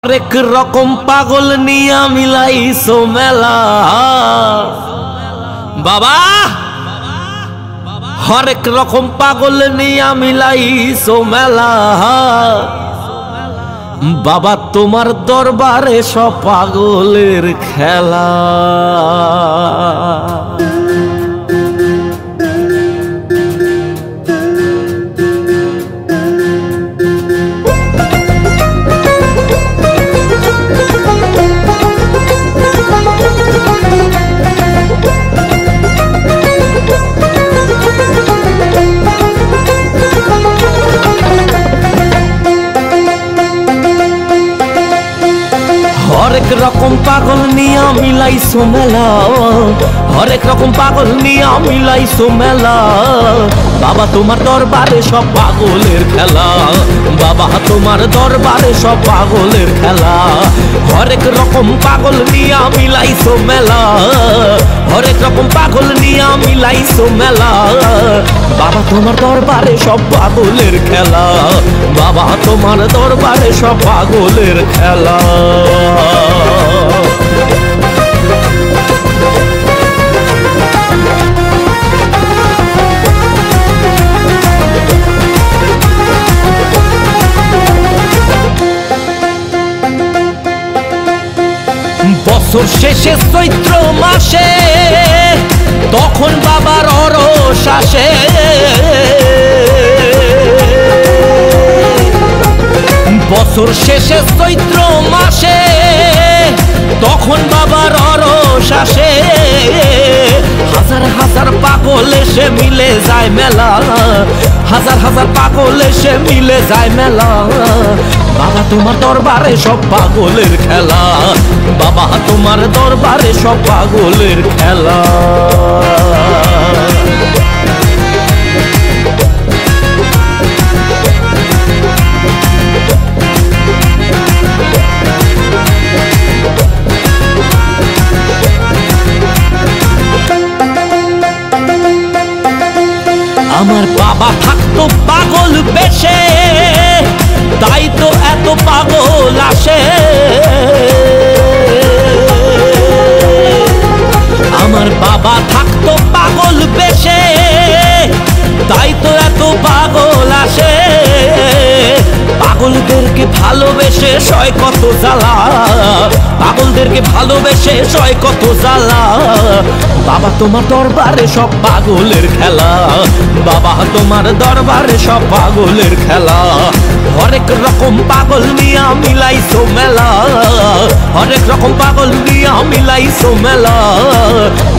হরেক রকম পাগল নিয়া মিলাইছো মেলা বাবা, হরেক রকম পাগল নিয়া মিলাইছো মেলা বাবা, তোমার দরবারে সব পাগলের খেলা। হরেক রকম পাগল নিয়া মিলাইছো মেলা, হরেক রকম পাগল নিয়া মিলাইছো মেলা বাবা, তোমার দরবারে সব পাগলের খেলা। বাবা তোমার দরবারে সব পাগলের খেলা। হরেক রকম পাগল নিয়া মিলাইছো মেলা, হরেক রকম পাগল নিয়া মিলাইছো মেলা বাবা, তোমার দরবারে সব পাগলের খেলা। বাবা তোমার দরবারে সব পাগলের খেলা। বছর শেষে চৈত্র মাসে তখন বাবার অরস আসে, বছর শেষে চৈত্র মাসে তখন বাবার অরস আসে, হাজার হাজার পাগল এসে মিলে যায় মেলা, হাজার হাজার পাগল এসে মিলে যায় মেলা বাবা, তোমার দরবারে সব পাগলের খেলা। বাবা তোমার দরবারে সব পাগলের খেলা। আমার বাবা থাকতো পাগল বেশে, তাই তো এত পাগল আসে। আমার বাবা থাকতো পাগল বেশে, তাই তো এত পাগল আসে। পাগলদেরকে ভালোবেসে সয় কত জ্বালা, পাগলদেরকে ভালোবেসে সয় কত জ্বালা বাবা, তোমার দরবারে সব পাগলের খেলা। বাবা তোমার দরবারে সব পাগলের খেলা। হরেক রকম পাগল নিয়া মিলাইছো মেলা, হরেক রকম পাগল নিয়া মিলাইছো মেলা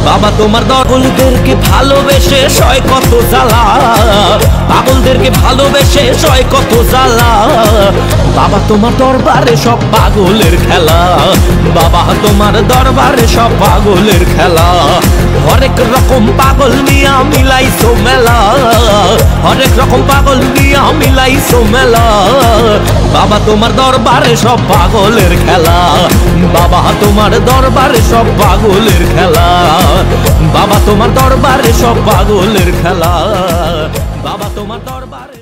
বাবা, তোমার পাগলদেরকে ভালোবেসে সয় কত জ্বালা, পাগলদেরকে ভালোবেসে সয় কত জ্বালা বাবা, তোমার দরবারে সব পাগলের খেলা। বাবা তোমার দরবারে সব পাগলের খেলা। হরেক রকম পাগল নিয়া মিলাইছো মেলা, হরেক রকম পাগল নিয়া মিলাইছো মেলা বাবা, তোমার দরবারে সব পাগলের খেলা। বাবা তোমার দরবারে সব পাগলের খেলা। বাবা তোমার দরবারে সব পাগলের খেলা। বাবা তোমার দরবারে